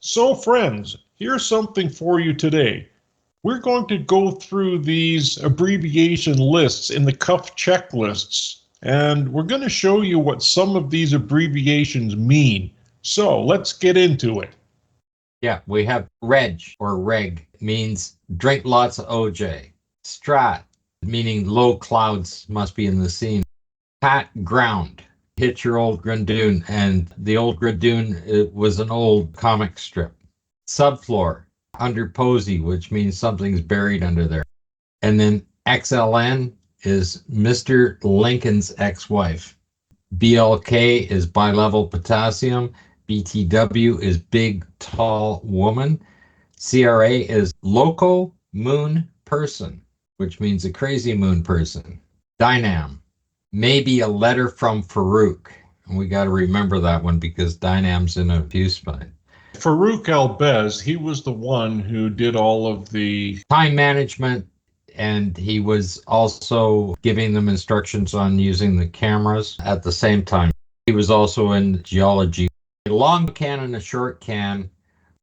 So friends, here's something for you today. We're going to go through these abbreviation lists in the cuff checklists, and we're going to show you what some of these abbreviations mean. So let's get into it. Yeah, we have reg or reg, means drink lots of OJ. Strat, meaning low clouds must be in the scene. Pat ground, hit your old Grandoon, and the old Grandoon, it was an old comic strip. Subfloor, under posy, which means something's buried under there. And then XLN is Mr. Lincoln's ex-wife. BLK is bilevel potassium. BTW is big, tall woman. CRA is loco moon person, which means a crazy moon person. Dynam, maybe a letter from Farouk. And we got to remember that one because Dynam's in a few spots. Farouk Al-Bez, he was the one who did all of the time management, and he was also giving them instructions on using the cameras at the same time. He was also in geology. A long can and a short can.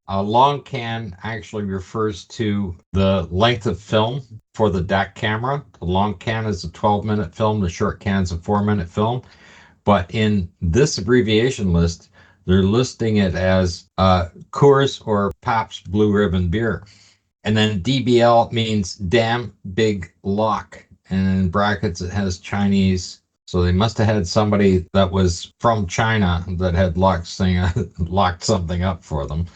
A long can actually refers to the length of film for the DAC camera. The long can is a 12-minute film. The short can is a 4-minute film. But in this abbreviation list, they're listing it as Coors or Pabst Blue Ribbon beer. And then DBL means damn big lock. And in brackets, it has Chinese. So they must have had somebody that was from China that had locked something up for them.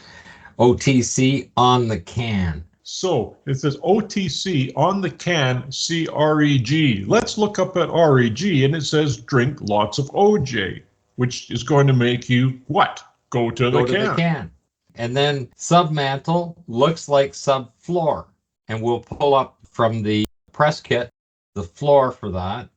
OTC on the can. So it says OTC on the can, see REG. Let's look up at REG, and it says drink lots of OJ, which is going to make you what? Go to the can. And then submantle looks like subfloor. And we'll pull up from the press kit the floor for that.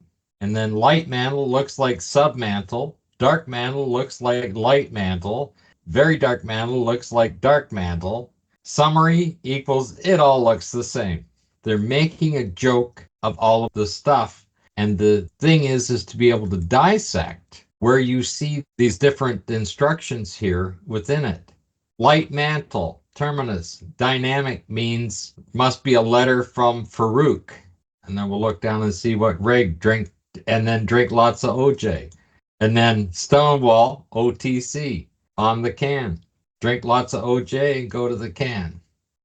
And then light mantle looks like submantle. Dark mantle looks like light mantle. Very dark mantle looks like dark mantle. Summary equals it all looks the same. They're making a joke of all of the stuff. And the thing is to be able to dissect where you see these different instructions here within it. Light mantle, terminus, dynamic means must be a letter from Farouk. And then we'll look down and see what reg, drink, and then drink lots of OJ. And then Stonewall, OTC, on the can. Drink lots of OJ and go to the can.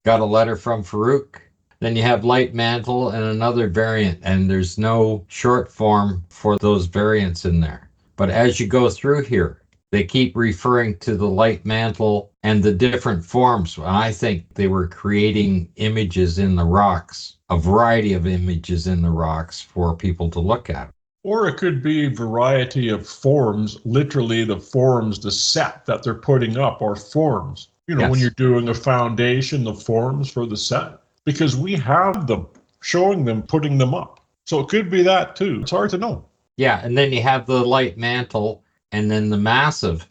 Got a letter from Farouk. Then you have light mantle and another variant, and there's no short form for those variants in there. But as you go through here, they keep referring to the light mantle and the different forms. I think they were creating images in the rocks, a variety of images in the rocks for people to look at. Or it could be a variety of forms, literally the forms, the set that they're putting up are forms. You know, yes. When you're doing a foundation, the forms for the set. Because we have them, showing them, putting them up. So it could be that too. It's hard to know. Yeah, and then you have the light mantle and then the massive.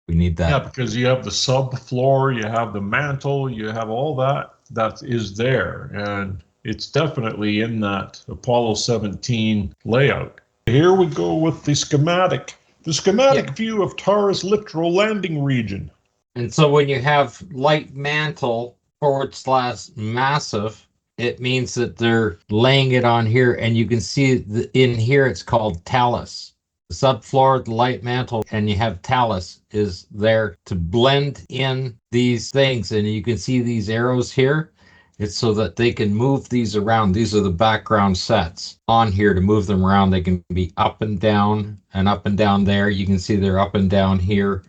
We need that. Yeah, because you have the subfloor, you have the mantle, you have all that is there. And it's definitely in that Apollo 17 layout. Here we go with the schematic. The schematic view of Taurus littoral landing region. And so when you have light mantle / massive, it means that they're laying it on here, and you can see in here it's called talus. The subfloor, the light mantle, and you have talus is there to blend in these things. And you can see these arrows here. It's so that they can move these around. These are the background sets on here to move them around. They can be up and down there. You can see they're up and down here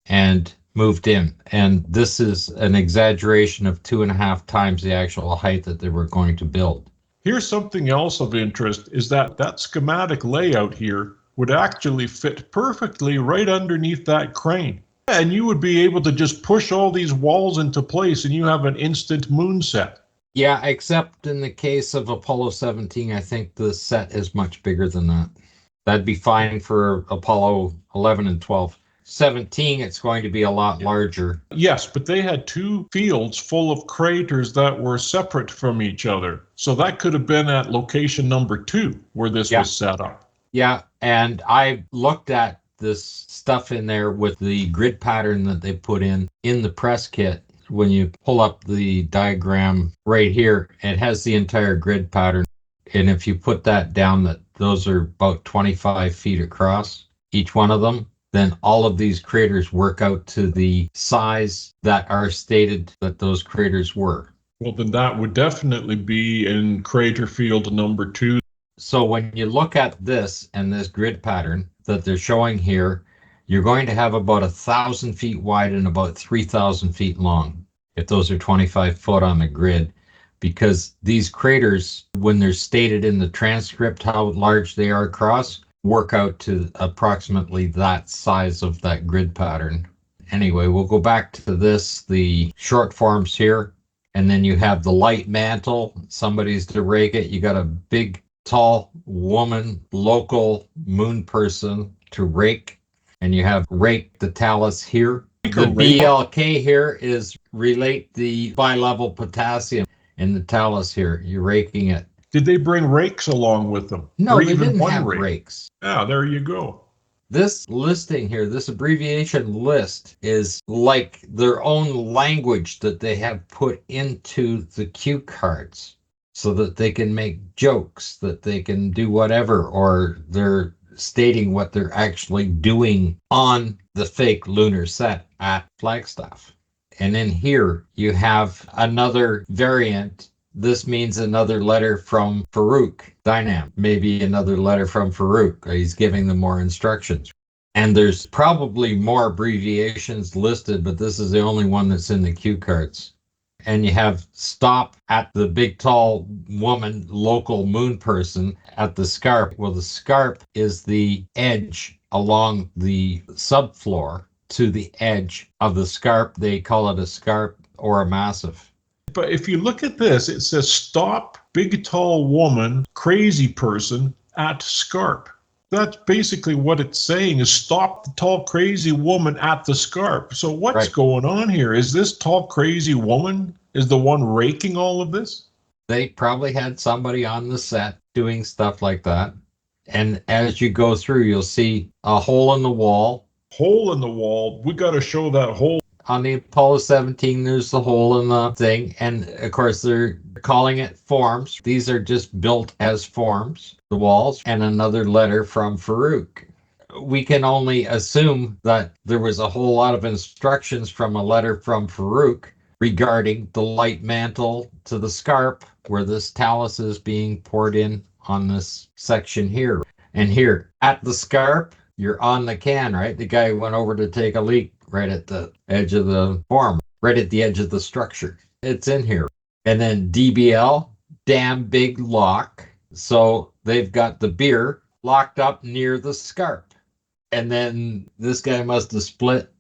and moved in. And this is an exaggeration of 2.5 times the actual height that they were going to build. Here's something else of interest is that schematic layout here would actually fit perfectly right underneath that crane. And you would be able to just push all these walls into place and you have an instant moon set. Yeah, except in the case of Apollo 17, I think the set is much bigger than that. That'd be fine for Apollo 11 and 12. 17, it's going to be a lot larger. Yes, but they had 2 fields full of craters that were separate from each other. So that could have been at location number 2 where this was set up. Yeah, and I looked at this stuff in there with the grid pattern that they put in the press kit. When you pull up the diagram right here, it has the entire grid pattern. And if you put that down, that those are about 25 feet across, each one of them, then all of these craters work out to the size that are stated that those craters were. Well, then that would definitely be in crater field number 2. So when you look at this and this grid pattern that they're showing here, you're going to have about 1,000 feet wide and about 3,000 feet long, if those are 25 foot on the grid, because these craters, when they're stated in the transcript how large they are across, work out to approximately that size of that grid pattern. Anyway, we'll go back to this, the short forms here, and then you have the light mantle. Somebody's to rake it. You got a big, tall woman, local moon person to rake, and you have rake the talus here. The BLK here is relate the bi-level potassium in the talus here. You're raking it. Did they bring rakes along with them? No, or they even didn't one have rake? rakes. Yeah, there you go. This listing here, this abbreviation list, is like their own language that they have put into the cue cards so that they can make jokes, that they can do whatever, or they're stating what they're actually doing on the fake lunar set at Flagstaff. And in here, you have another variant. This means another letter from Farouk Dynam, maybe another letter from Farouk. He's giving them more instructions. And there's probably more abbreviations listed, but this is the only one that's in the cue cards. And you have stop at the big tall woman, local moon person at the scarp. Well, the scarp is the edge along the subfloor to the edge of the scarp. They call it a scarp or a massif. But if you look at this, it says stop big tall woman, crazy person at scarp. That's basically what it's saying, is stop the tall crazy woman at the scarp. So what's going on here? Is this tall crazy woman is the one raking all of this? They probably had somebody on the set doing stuff like that. And as you go through, you'll see a hole in the wall. Hole in the wall. We got to show that hole. On the Apollo 17, there's the hole in the thing. And of course, they're calling it forms. These are just built as forms, the walls, and another letter from Farouk. We can only assume that there was a whole lot of instructions from a letter from Farouk regarding the light mantle to the scarp, where this talus is being poured in on this section here. And here, at the scarp, you're on the can, right? The guy went over to take a leak right at the edge of the form, right at the edge of the structure. It's in here. And then DBL, damn big lock. So they've got the beer locked up near the scarp. And then this guy must have split.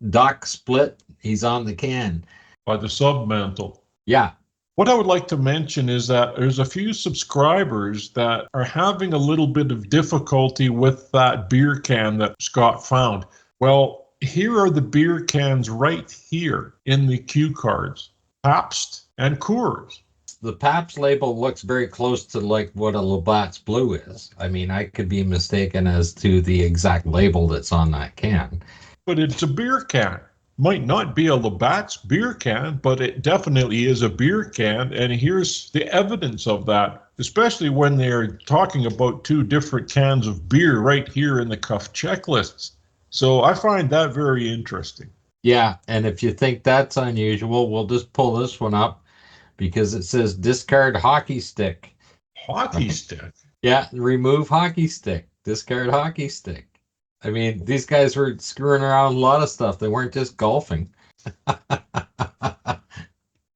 He's on the can. By the submantle. Yeah. What I would like to mention is that there's a few subscribers that are having a little bit of difficulty with that beer can that Scott found. Well, here are the beer cans right here in the cue cards. Pabst and Coors. The Pabst label looks very close to like what a Labatt's Blue is. I mean, I could be mistaken as to the exact label that's on that can. But it's a beer can. Might not be a Labatt's beer can, but it definitely is a beer can. And here's the evidence of that, especially when they're talking about 2 different cans of beer right here in the cuff checklists. So I find that very interesting. Yeah, and if you think that's unusual, we'll just pull this one up because it says discard hockey stick. Hockey stick? Yeah, remove hockey stick, discard hockey stick. I mean, these guys were screwing around a lot of stuff. They weren't just golfing.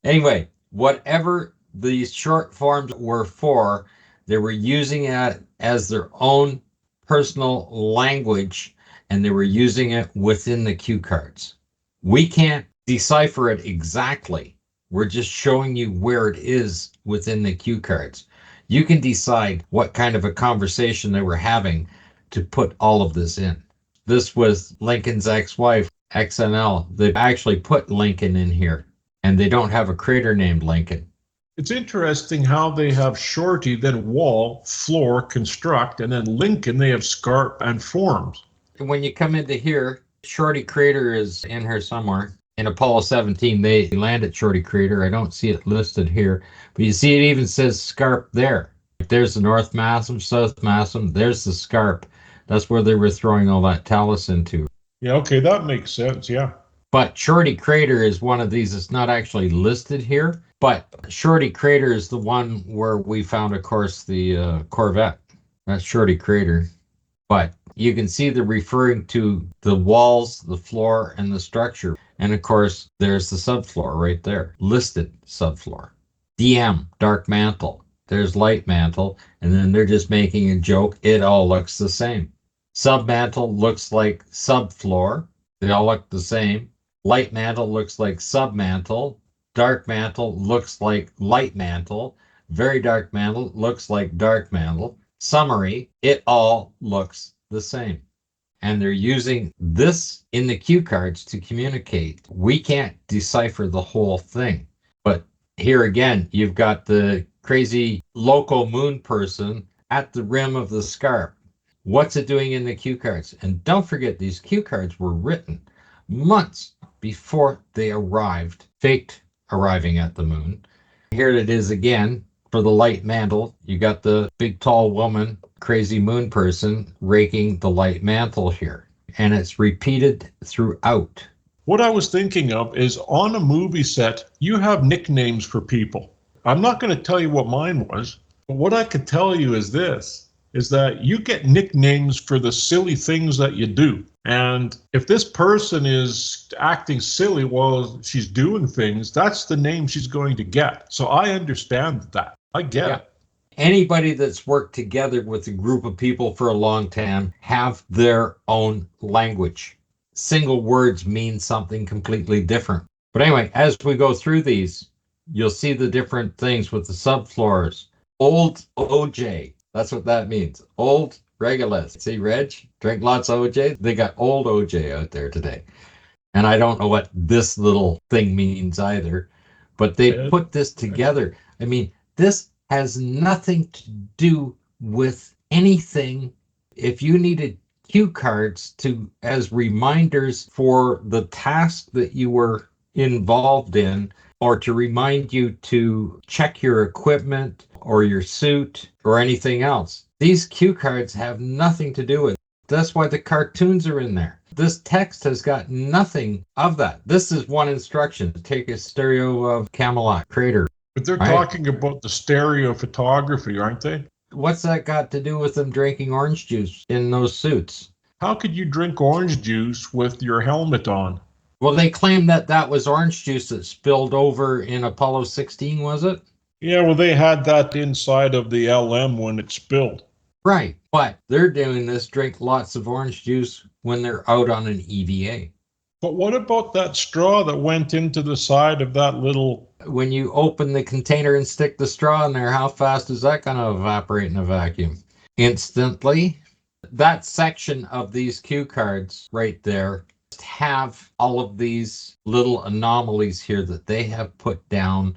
Anyway, whatever these short forms were for, they were using it as their own personal language, and they were using it within the cue cards. We can't decipher it exactly. We're just showing you where it is within the cue cards. You can decide what kind of a conversation they were having to put all of this in. This was Lincoln's ex-wife, XNL. They've actually put Lincoln in here, and they don't have a crater named Lincoln. It's interesting how they have Shorty, then wall, floor, construct, and then Lincoln, they have scarp and forms. when you come into here, Shorty Crater is in here somewhere. In Apollo 17, they land at Shorty Crater. I don't see it listed here, but you see it even says Scarp there. There's the North Massif, South Massif. There's the Scarp. That's where they were throwing all that talus into. Yeah, okay, that makes sense, yeah. But Shorty Crater is one of these. It's not actually listed here, but Shorty Crater is the one where we found, of course, the Corvette. That's Shorty Crater. But you can see they're referring to the walls, the floor, and the structure. And of course, there's the subfloor right there, listed subfloor. DM, dark mantle. There's light mantle. And then they're just making a joke. It all looks the same. Submantle looks like subfloor. They all look the same. Light mantle looks like submantle. Dark mantle looks like light mantle. Very dark mantle looks like dark mantle. Summary, it all looks the same. And they're using this in the cue cards to communicate. We can't decipher the whole thing. But here again, you've got the crazy local moon person at the rim of the scarp. What's it doing in the cue cards? And don't forget, these cue cards were written months before they arrived, faked arriving at the moon. Here it is again. For the light mantle, you got the big tall woman, crazy moon person, raking the light mantle here. And it's repeated throughout. What I was thinking of is on a movie set, you have nicknames for people. I'm not going to tell you what mine was, but what I could tell you is this, is that you get nicknames for the silly things that you do. And if this person is acting silly while she's doing things, that's the name she's going to get. So I understand that. I get it. Anybody that's worked together with a group of people for a long time have their own language. Single words mean something completely different. But anyway, as we go through these, you'll see the different things with the subfloors. Old OJ, that's what that means. Old Regulus. See, Reg, drink lots of OJ. They got old OJ out there today. And I don't know what this little thing means either, but they put this together. I mean, this has nothing to do with anything. If you needed cue cards to as reminders for the task that you were involved in, or to remind you to check your equipment or your suit or anything else, these cue cards have nothing to do with it. That's why the cartoons are in there. This text has got nothing of that. This is one instruction: take a stereo of Camelot Crater. But they're talking about the stereo photography, aren't they? What's that got to do with them drinking orange juice in those suits? How could you drink orange juice with your helmet on? Well, they claim that that was orange juice that spilled over in Apollo 16, was it? Yeah, well, they had that inside of the LM when it spilled. Right, but they're doing this, drink lots of orange juice when they're out on an EVA. But what about that straw that went into the side of that little... When you open the container and stick the straw in there, how fast is that going to evaporate in a vacuum? Instantly. That section of these cue cards right there have all of these little anomalies here that they have put down,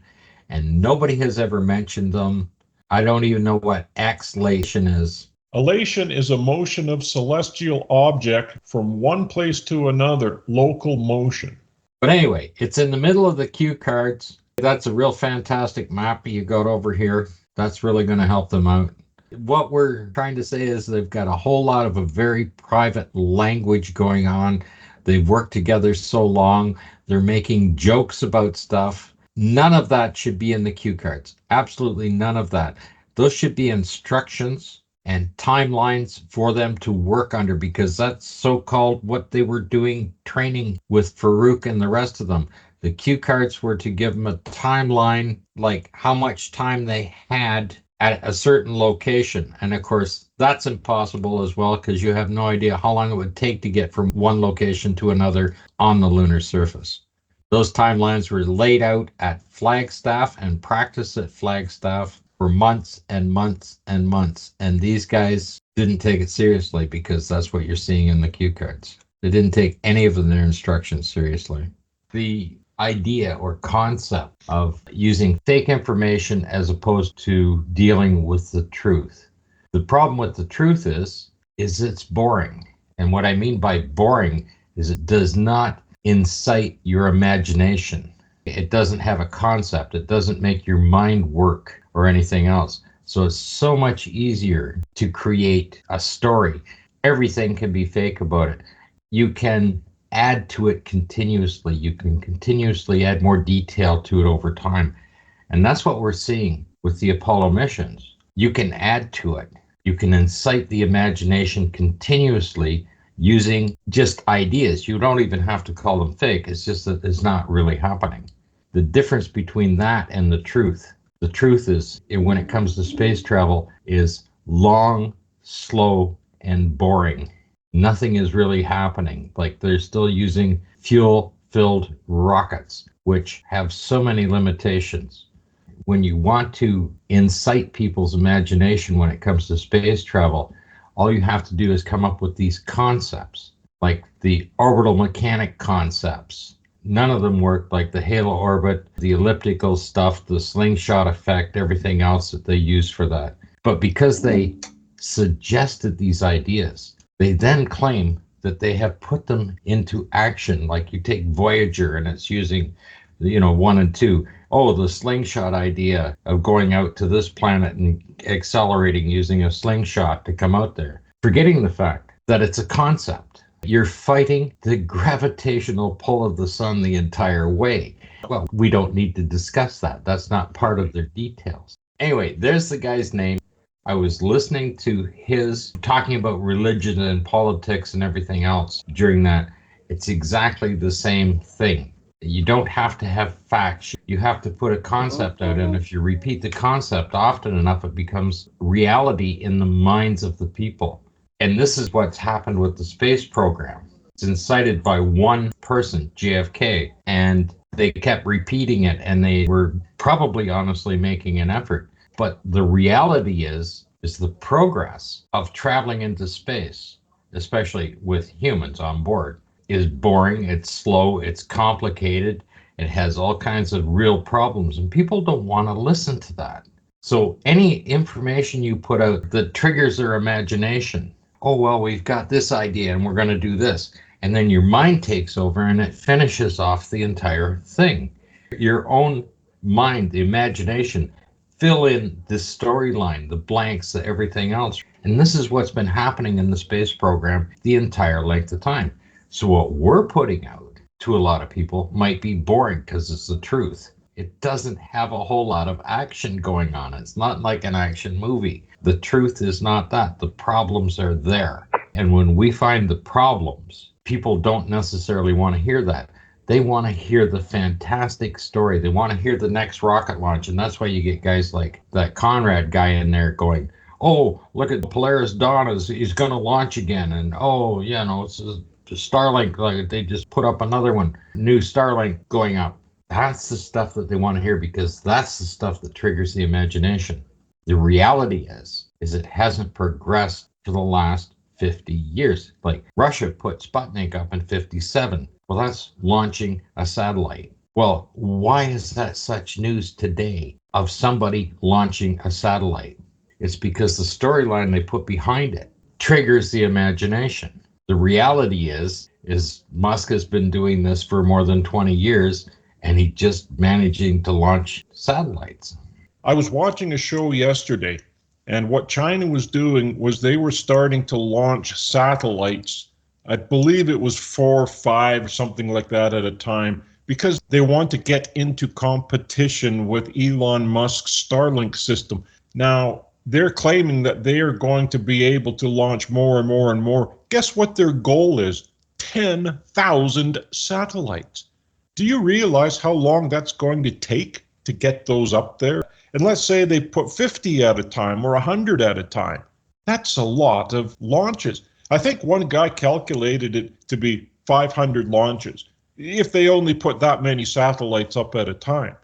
and nobody has ever mentioned them. I don't even know what exhalation is. Elation is a motion of celestial object from one place to another, local motion. But anyway, it's in the middle of the cue cards. That's a real fantastic map you got over here. That's really going to help them out. What we're trying to say is they've got a whole lot of a very private language going on. They've worked together so long. They're making jokes about stuff. None of that should be in the cue cards. Absolutely none of that. Those should be instructions and timelines for them to work under, because that's so-called what they were doing training with Farouk and the rest of them. The cue cards were to give them a timeline, like how much time they had at a certain location. And of course, that's impossible as well, because you have no idea how long it would take to get from one location to another on the lunar surface. Those timelines were laid out at Flagstaff and practiced at Flagstaff for months and months and months. And these guys didn't take it seriously, because that's what you're seeing in the cue cards. They didn't take any of their instructions seriously. The idea or concept of using fake information as opposed to dealing with the truth. The problem with the truth is it's boring. And what I mean by boring is it does not incite your imagination. It doesn't have a concept. It doesn't make your mind work or anything else. So it's so much easier to create a story. Everything can be fake about it. You can add to it continuously. You can continuously add more detail to it over time. And that's what we're seeing with the Apollo missions. You can add to it. You can incite the imagination continuously using just ideas. You don't even have to call them fake. It's just that it's not really happening. The difference between that and the truth is, when it comes to space travel, is long, slow, and boring. Nothing is really happening. Like, they're still using fuel-filled rockets, which have so many limitations. When you want to incite people's imagination when it comes to space travel, all you have to do is come up with these concepts, like the orbital mechanic concepts. None of them work, like the halo orbit, the elliptical stuff, the slingshot effect, everything else that they use for that. But because they suggested these ideas, they then claim that they have put them into action. Like, you take Voyager and it's using, 1 and 2. Oh, the slingshot idea of going out to this planet and accelerating using a slingshot to come out there, forgetting the fact that it's a concept. You're fighting the gravitational pull of the sun the entire way. Well, we don't need to discuss that. That's not part of their details. Anyway, there's the guy's name. I was listening to his talking about religion and politics and everything else during that. It's exactly the same thing. You don't have to have facts. You have to put a concept out, and if you repeat the concept often enough, it becomes reality in the minds of the people. And this is what's happened with the space program. It's incited by one person, JFK, and they kept repeating it, and they were probably honestly making an effort. But the reality is the progress of traveling into space, especially with humans on board, is boring, it's slow, it's complicated, it has all kinds of real problems, and people don't want to listen to that. So any information you put out that triggers their imagination, oh, well, we've got this idea and we're going to do this, and then your mind takes over and it finishes off the entire thing. Your own mind, the imagination, fill in the storyline, the blanks, everything else. And this is what's been happening in the space program the entire length of time. So what we're putting out to a lot of people might be boring because it's the truth. It doesn't have a whole lot of action going on. It's not like an action movie. The truth is not that. The problems are there. And when we find the problems, people don't necessarily want to hear that. They want to hear the fantastic story. They want to hear the next rocket launch. And that's why you get guys like that Conrad guy in there going, oh, look at the Polaris Dawn, he's going to launch again. And oh, it's Starlink, like they just put up another one, new Starlink going up. That's the stuff that they want to hear, because that's the stuff that triggers the imagination. The reality is it hasn't progressed for the last 50 years. Like, Russia put Sputnik up in 57. Well, that's launching a satellite. Well, why is that such news today of somebody launching a satellite? It's because the storyline they put behind it triggers the imagination. The reality is Musk has been doing this for more than 20 years, and he's just managing to launch satellites. I was watching a show yesterday, and what China was doing was they were starting to launch satellites. I believe it was 4 or 5, something like that at a time, because they want to get into competition with Elon Musk's Starlink system. Now, they're claiming that they are going to be able to launch more and more and more. Guess what their goal is? 10,000 satellites. Do you realize how long that's going to take to get those up there? And let's say they put 50 at a time or 100 at a time. That's a lot of launches. I think one guy calculated it to be 500 launches if they only put that many satellites up at a time.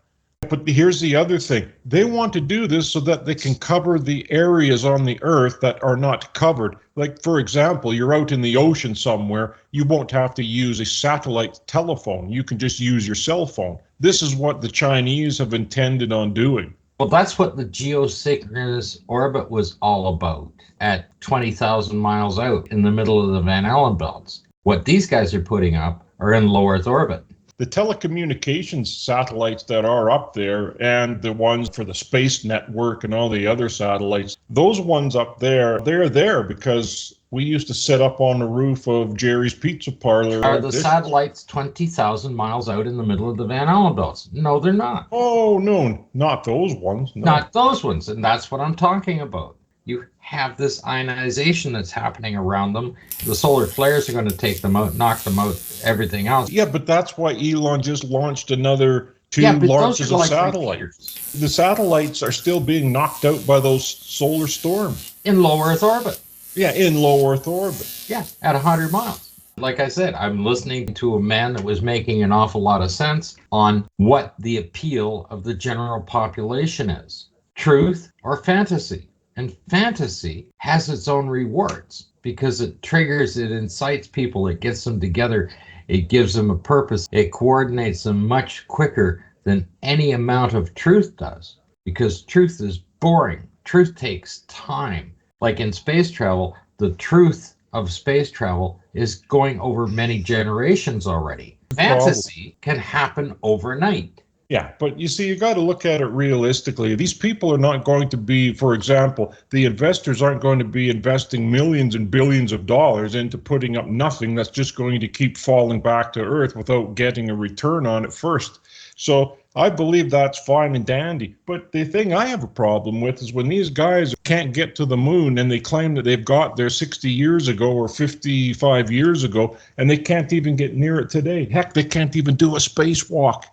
But here's the other thing. They want to do this so that they can cover the areas on the Earth that are not covered. Like, for example, you're out in the ocean somewhere, you won't have to use a satellite telephone. You can just use your cell phone. This is what the Chinese have intended on doing. Well, that's what the geosynchronous orbit was all about at 20,000 miles out in the middle of the Van Allen belts. What these guys are putting up are in low Earth orbit. The telecommunications satellites that are up there and the ones for the space network and all the other satellites, those ones up there, they're there because we used to sit up on the roof of Jerry's Pizza Parlor. Are the satellites 20,000 miles out in the middle of the Van Allen belts? No, they're not. Oh, no, not those ones. No. Not those ones, and that's what I'm talking about. You have this ionization that's happening around them. The solar flares are going to take them out, knock them out, everything else. Yeah, but that's why Elon just launched another 2 but launches those are of like satellites. repeaters. The satellites are still being knocked out by those solar storms. In low Earth orbit. Yeah, in low Earth orbit. Yeah, at 100 miles. Like I said, I'm listening to a man that was making an awful lot of sense on what the appeal of the general population is. Truth or fantasy. And fantasy has its own rewards because it triggers, it incites people, it gets them together, it gives them a purpose, it coordinates them much quicker than any amount of truth does, because truth is boring. Truth takes time. Like in space travel, the truth of space travel is going over many generations already. Fantasy can happen overnight. Yeah, but you see, you got to look at it realistically. These people are not going to be, for example, the investors aren't going to be investing millions and billions of dollars into putting up nothing that's just going to keep falling back to Earth without getting a return on it first. So I believe that's fine and dandy. But the thing I have a problem with is when these guys can't get to the moon and they claim that they've got there 60 years ago or 55 years ago, and they can't even get near it today. Heck, they can't even do a spacewalk.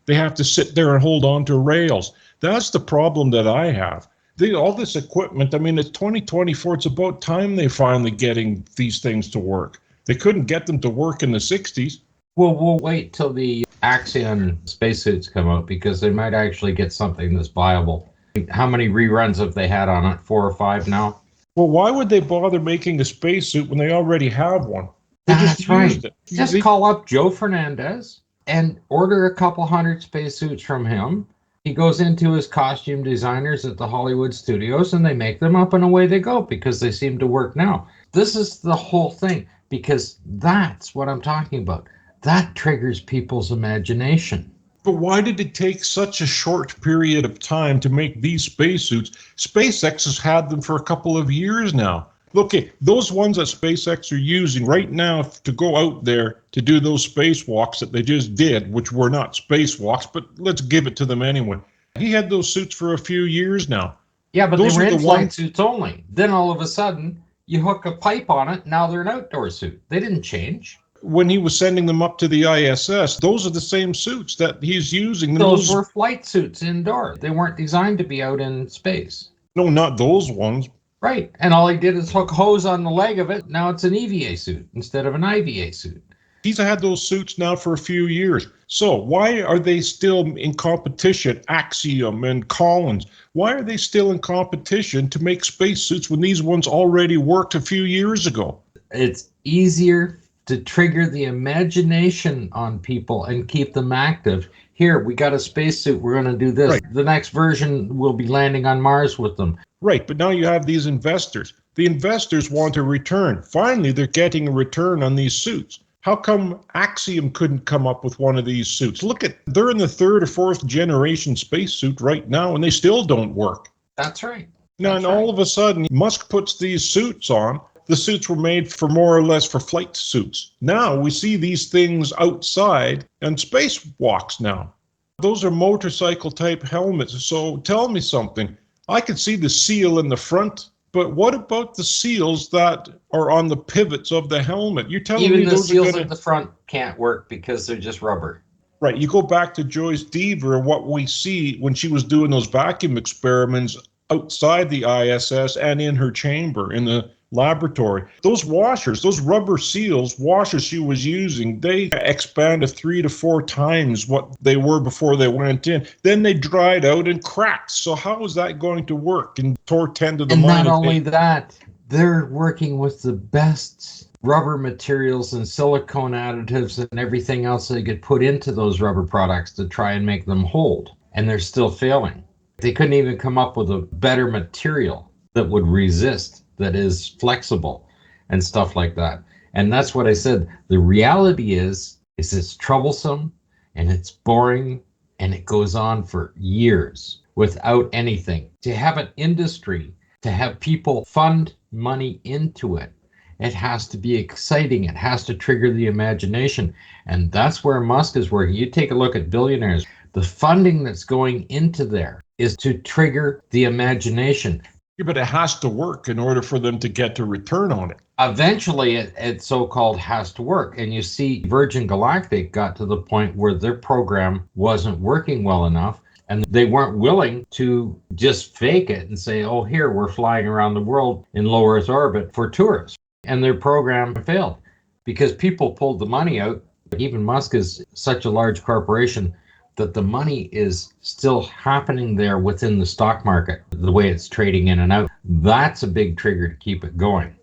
They have to sit there and hold on to rails. That's the problem that I have. All this equipment, I mean, it's 2024. It's about time they finally getting these things to work. They couldn't get them to work in the 60s. Well, we'll wait till the Axion spacesuits come out because they might actually get something that's viable. How many reruns have they had on it? 4 or 5 now? Well, why would they bother making a spacesuit when they already have one? That's right. Just call up Joe Fernandez and order a couple hundred spacesuits from him. He goes into his costume designers at the Hollywood studios and they make them up and away they go because they seem to work now. This is the whole thing because that's what I'm talking about. That triggers people's imagination. But why did it take such a short period of time to make these spacesuits? SpaceX has had them for a couple of years now. Look, those ones that SpaceX are using right now to go out there to do those spacewalks that they just did, which were not spacewalks, but let's give it to them anyway. He had those suits for a few years now. Yeah, but those they were in flight suits only. Then all of a sudden, you hook a pipe on it, now they're an outdoor suit. They didn't change. When he was sending them up to the ISS, those are the same suits that he's using. Those were flight suits indoors. They weren't designed to be out in space. No, not those ones. Right. And all he did is hook hose on the leg of it. Now it's an EVA suit instead of an IVA suit. He's had those suits now for a few years. So why are they still in competition? Axiom and Collins. Why are they still in competition to make spacesuits when these ones already worked a few years ago? It's easier to trigger the imagination on people and keep them active. Here, we got a spacesuit. We're going to do this. Right. The next version will be landing on Mars with them. Right, but now you have these investors. The investors want a return. Finally, they're getting a return on these suits. How come Axiom couldn't come up with one of these suits? Look they're in the 3rd or 4th generation spacesuit right now, and they still don't work. That's right. Now, and all of a sudden, Musk puts these suits on. The suits were made for more or less for flight suits. Now we see these things outside and spacewalks now. Those are motorcycle type helmets. So tell me something. I could see the seal in the front, but what about the seals that are on the pivots of the helmet? You're telling me even the seals at the front can't work because they're just rubber. Right. You go back to Joyce Deaver, what we see when she was doing those vacuum experiments outside the ISS and in her chamber in the laboratory. Those washers, those rubber seals, washers she was using, they expanded 3 to 4 times what they were before they went in. Then they dried out and cracked. So how is that going to work? And tore 10 to the minus. And not only that, they're working with the best rubber materials and silicone additives and everything else they could put into those rubber products to try and make them hold. And they're still failing. They couldn't even come up with a better material that would resist, that is flexible and stuff like that. And that's what I said. The reality is it's troublesome and it's boring and it goes on for years without anything. To have an industry, to have people fund money into it, it has to be exciting. It has to trigger the imagination. And that's where Musk is working. You take a look at billionaires, the funding that's going into there is to trigger the imagination. Yeah, but it has to work in order for them to get a return on it. Eventually, it so-called has to work. And you see, Virgin Galactic got to the point where their program wasn't working well enough. And they weren't willing to just fake it and say, oh, here, we're flying around the world in low Earth orbit for tourists. And their program failed because people pulled the money out. Even Musk is such a large corporation that the money is still happening there within the stock market, the way it's trading in and out. That's a big trigger to keep it going.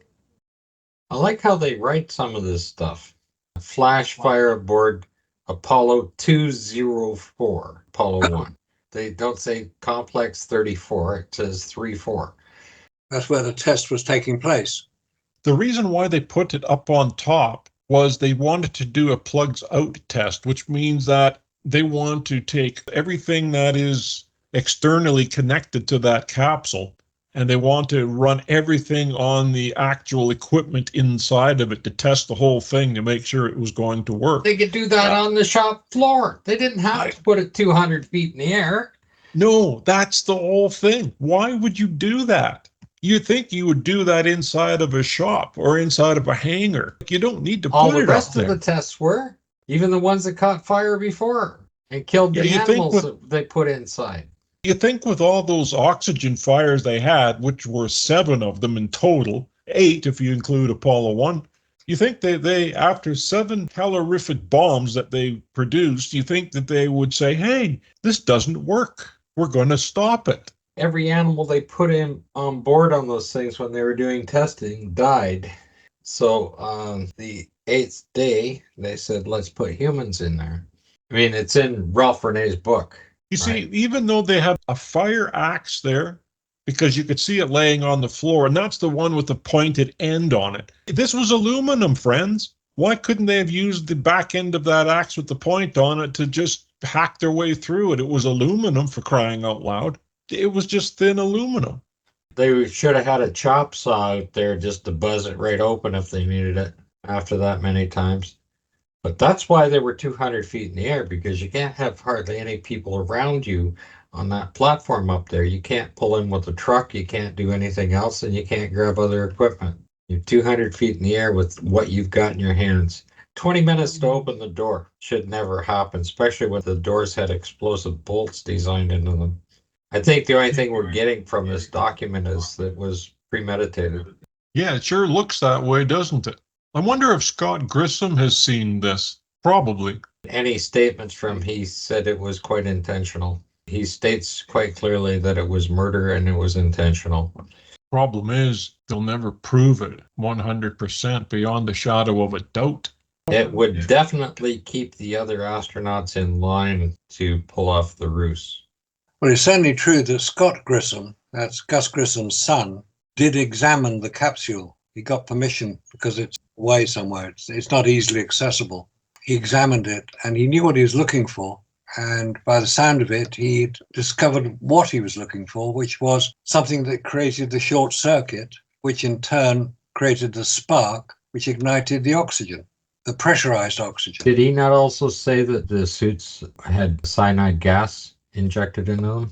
I like how they write some of this stuff. Flash fire aboard Apollo 204, Apollo 1. They don't say complex 34, it says 34. That's where the test was taking place. The reason why they put it up on top was they wanted to do a plugs out test, which means that they want to take everything that is externally connected to that capsule and they want to run everything on the actual equipment inside of it to test the whole thing to make sure it was going to work. They could do that on the shop floor. They didn't have to put it 200 feet in the air. No, that's the whole thing. Why would you do that? You think you would do that inside of a shop or inside of a hangar. You don't need to All put the it up rest there. of the tests were, even the ones that caught fire before and killed the animals that they put inside. You think with all those oxygen fires they had, which were 7 of them in total, 8 if you include Apollo 1, you think they after 7 calorific bombs that they produced, you think that they would say, hey, this doesn't work. We're going to stop it. Every animal they put in on board on those things when they were doing testing died. So on the 8th day, they said, let's put humans in there. I mean, it's in Ralph Renee's book. You see, even though they have a fire axe there, because you could see it laying on the floor, and that's the one with the pointed end on it. This was aluminum, friends. Why couldn't they have used the back end of that axe with the point on it to just hack their way through it? It was aluminum, for crying out loud. It was just thin aluminum. They should have had a chop saw out there just to buzz it right open if they needed it after that many times. But that's why they were 200 feet in the air, because you can't have hardly any people around you on that platform up there. You can't pull in with a truck, you can't do anything else, and you can't grab other equipment. You're 200 feet in the air with what you've got in your hands. 20 minutes to open the door should never happen, especially when the doors had explosive bolts designed into them. I think the only thing we're getting from this document is that it was premeditated. Yeah, it sure looks that way, doesn't it? I wonder if Scott Grissom has seen this. Probably. Any statements from he said it was quite intentional. He states quite clearly that it was murder and it was intentional. Problem is, they'll never prove it 100% beyond the shadow of a doubt. It would definitely keep the other astronauts in line to pull off the ruse. Well, it's certainly true that Scott Grissom, that's Gus Grissom's son, did examine the capsule. He got permission because it's away somewhere. It's not easily accessible. He examined it and he knew what he was looking for. And by the sound of it, he discovered what he was looking for, which was something that created the short circuit, which in turn created the spark, which ignited the oxygen, the pressurized oxygen. Did he not also say that the suits had cyanide gas injected into them?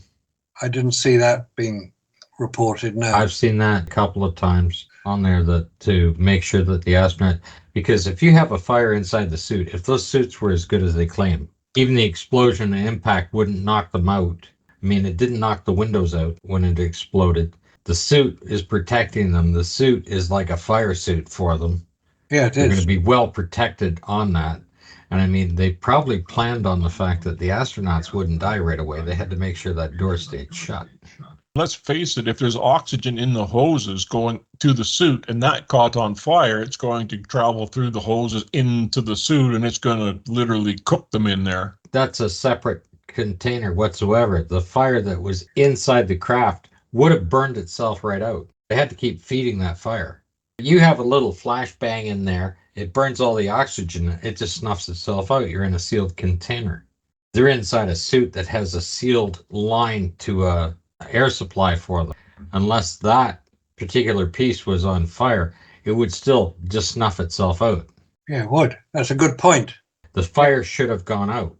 I didn't see that being reported, no. I've seen that a couple of times on there that to make sure that the astronaut, because if you have a fire inside the suit, if those suits were as good as they claim, even the explosion and impact wouldn't knock them out. I mean, it didn't knock the windows out when it exploded. The suit is protecting them. The suit is like a fire suit for them. Yeah, it They're going is. to be well protected on that. And I mean, they probably planned on the fact that the astronauts wouldn't die right away. They had to make sure that door stayed shut. Let's face it, if there's oxygen in the hoses going to the suit and that caught on fire, it's going to travel through the hoses into the suit and it's going to literally cook them in there. That's a separate container whatsoever, the fire that was inside the craft would have burned itself right out. They had to keep feeding that fire. You have a little flashbang in there, it burns all the oxygen, it just snuffs itself out. You're in a sealed container. They're inside a suit that has a sealed line to a air supply for them. Unless that particular piece was on fire, it would still just snuff itself out. Yeah, it would. That's a good point. The fire should have gone out.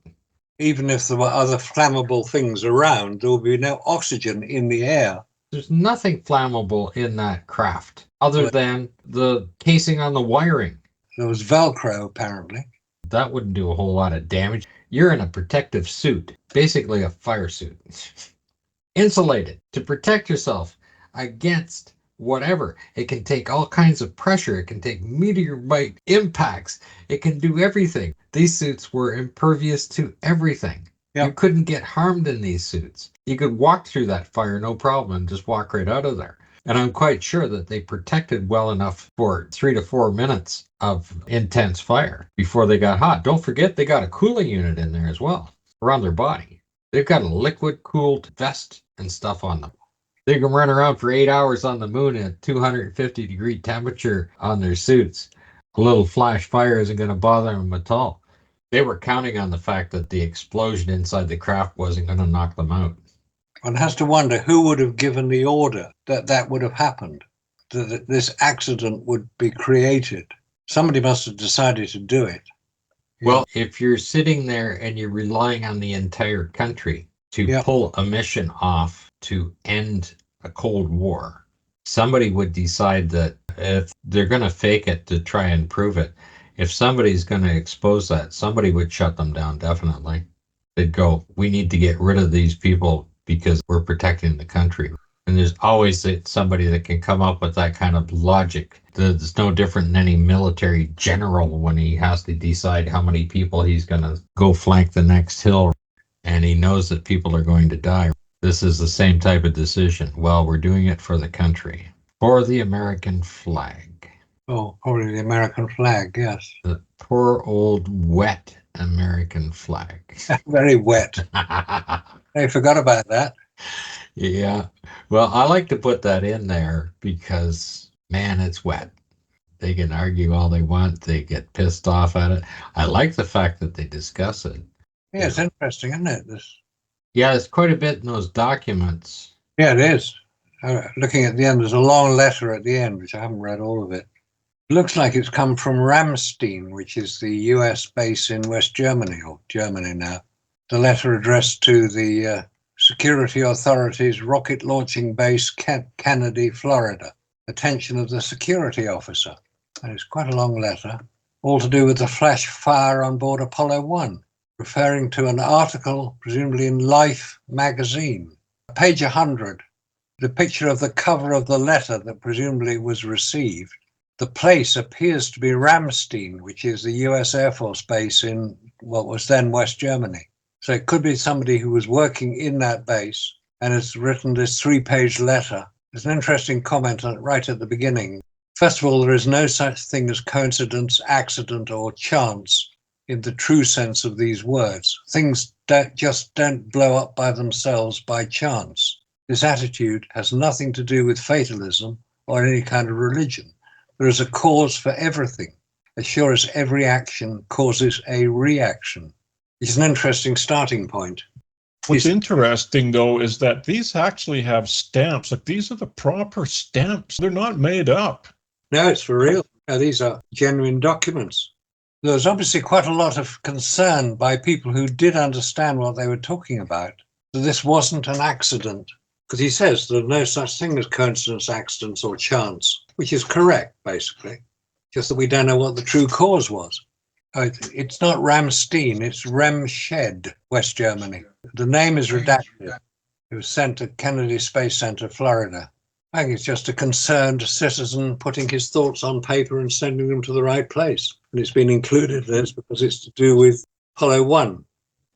Even if there were other flammable things around, there would be no oxygen in the air. There's nothing flammable in that craft other than the casing on the wiring. There was Velcro, apparently. That wouldn't do a whole lot of damage. You're in a protective suit, basically a fire suit. Insulated to protect yourself against whatever. It can take all kinds of pressure. It can take meteorite impacts. It can do everything. These suits were impervious to everything. Yep. You couldn't get harmed in these suits. You could walk through that fire no problem and just walk right out of there. And I'm quite sure that they protected well enough for 3 to 4 minutes of intense fire before they got hot. Don't forget they got a cooling unit in there as well around their body. They've got a liquid cooled vest and stuff on them. They can run around for 8 hours on the moon at 250-degree temperature on their suits. A little flash fire isn't going to bother them at all. They were counting on the fact that the explosion inside the craft wasn't going to knock them out. One has to wonder who would have given the order that that would have happened, that this accident would be created. Somebody must have decided to do it. Well, if you're sitting there and you're relying on the entire country to pull a mission off to end a Cold War, somebody would decide that if they're going to fake it to try and prove it, if somebody's going to expose that, somebody would shut them down, definitely. They'd go, we need to get rid of these people because we're protecting the country. And there's always somebody that can come up with that kind of logic. It's no different than any military general when he has to decide how many people he's going to go flank the next hill. And he knows that people are going to die. This is the same type of decision. Well, we're doing it for the country, for the American flag. Oh, probably the American flag, yes. The poor old wet American flag. Very wet. I forgot about that. Yeah. Well, I like to put that in there because, man, it's wet. They can argue all they want. They get pissed off at it. I like the fact that they discuss it. Yeah, it's interesting, isn't it? Yeah, there's quite a bit in those documents. Yeah, it is. Looking at the end, there's a long letter at the end, which I haven't read all of it. It looks like it's come from Ramstein, which is the US base in West Germany, or Germany now. The letter addressed to the Security Authorities Rocket Launching Base, Kennedy, Florida. Attention of the security officer. And it's quite a long letter, all to do with the flash fire on board Apollo 1, referring to an article, presumably in Life magazine. Page 100, the picture of the cover of the letter that presumably was received. The place appears to be Ramstein, which is the US Air Force base in what was then West Germany. So it could be somebody who was working in that base and has written this 3-page letter. There's an interesting comment on it right at the beginning. First of all, there is no such thing as coincidence, accident, or chance in the true sense of these words. Things just don't blow up by themselves by chance. This attitude has nothing to do with fatalism or any kind of religion. There is a cause for everything, as sure as every action causes a reaction. It's an interesting starting point. What's interesting, though, is that these actually have stamps. Like, these are the proper stamps. They're not made up. No, it's for real. No, these are genuine documents. There was obviously quite a lot of concern by people who did understand what they were talking about, that this wasn't an accident. Because he says there's no such thing as coincidence, accidents, or chance, which is correct, basically. Just that we don't know what the true cause was. It's not Ramstein, it's Remscheid, West Germany. The name is redacted. It was sent to Kennedy Space Center, Florida. I think it's just a concerned citizen putting his thoughts on paper and sending them to the right place. And it's been included in this because it's to do with Apollo 1.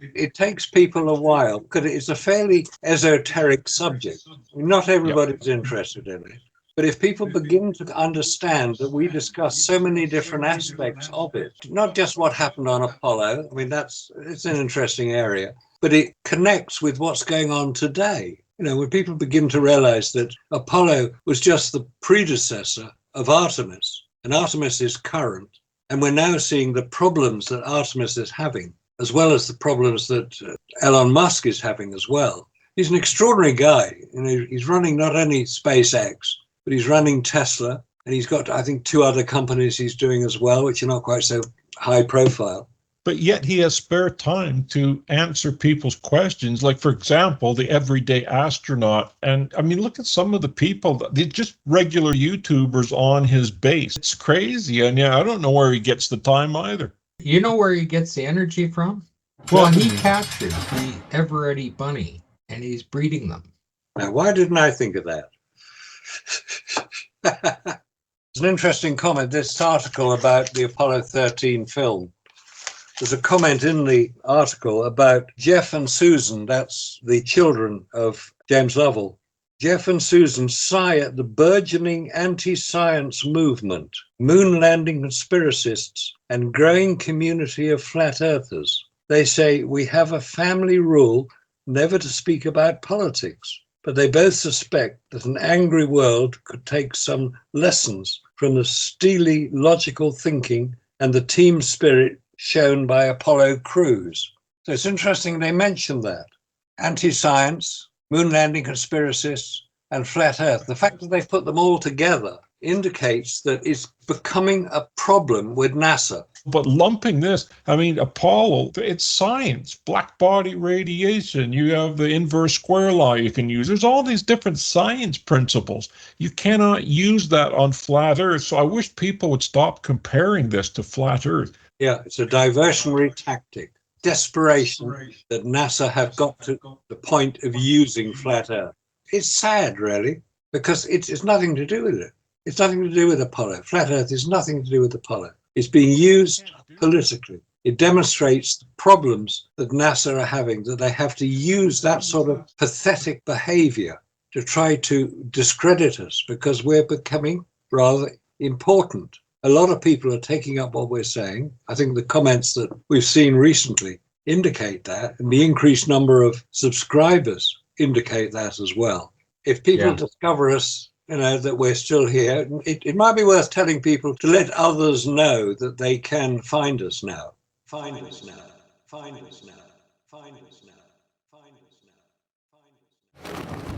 It takes people a while because it's a fairly esoteric subject. Not everybody's interested in it. But if people begin to understand that we discuss so many different aspects of it, not just what happened on Apollo, I mean, it's an interesting area, but it connects with what's going on today. You know, when people begin to realize that Apollo was just the predecessor of Artemis, and Artemis is current, and we're now seeing the problems that Artemis is having, as well as the problems that Elon Musk is having as well. He's an extraordinary guy. You know, he's running not only SpaceX, but he's running Tesla, and he's got, I think, 2 other companies he's doing as well, which are not quite so high profile. But yet he has spare time to answer people's questions. Like, for example, the everyday astronaut. And I mean, look at some of the people, they're just regular YouTubers on his base. It's crazy. And yeah, I don't know where he gets the time either. You know where he gets the energy from? Well, he captured the Eveready bunny, and he's breeding them. Now, why didn't I think of that? It's an interesting comment, this article about the Apollo 13 film. There's a comment in the article about Jeff and Susan, that's the children of James Lovell. Jeff and Susan sigh at the burgeoning anti-science movement, moon landing conspiracists, and growing community of flat earthers. They say, we have a family rule never to speak about politics, but they both suspect that an angry world could take some lessons from the steely logical thinking and the team spirit shown by Apollo crews. So it's interesting they mention that. Anti-science, moon landing conspiracists, and flat earth. The fact that they've put them all together indicates that it's becoming a problem with NASA. But lumping this, I mean, Apollo, it's science, black body radiation. You have the inverse square law you can use. There's all these different science principles. You cannot use that on flat Earth. So I wish people would stop comparing this to flat Earth. Yeah, it's a diversionary tactic. Desperation that NASA have got to the point of using flat Earth. It's sad, really, because it's nothing to do with it. It's nothing to do with Apollo. Flat Earth is nothing to do with Apollo. It's being used politically. It demonstrates the problems that NASA are having, that they have to use that sort of pathetic behavior to try to discredit us because we're becoming rather important. A lot of people are taking up what we're saying. I think the comments that we've seen recently indicate that, and the increased number of subscribers indicate that as well. If people discover us, you know, that we're still here, it might be worth telling people to let others know that they can find us now. Find us now. Find us now. Find us now. Find us now. Find us now.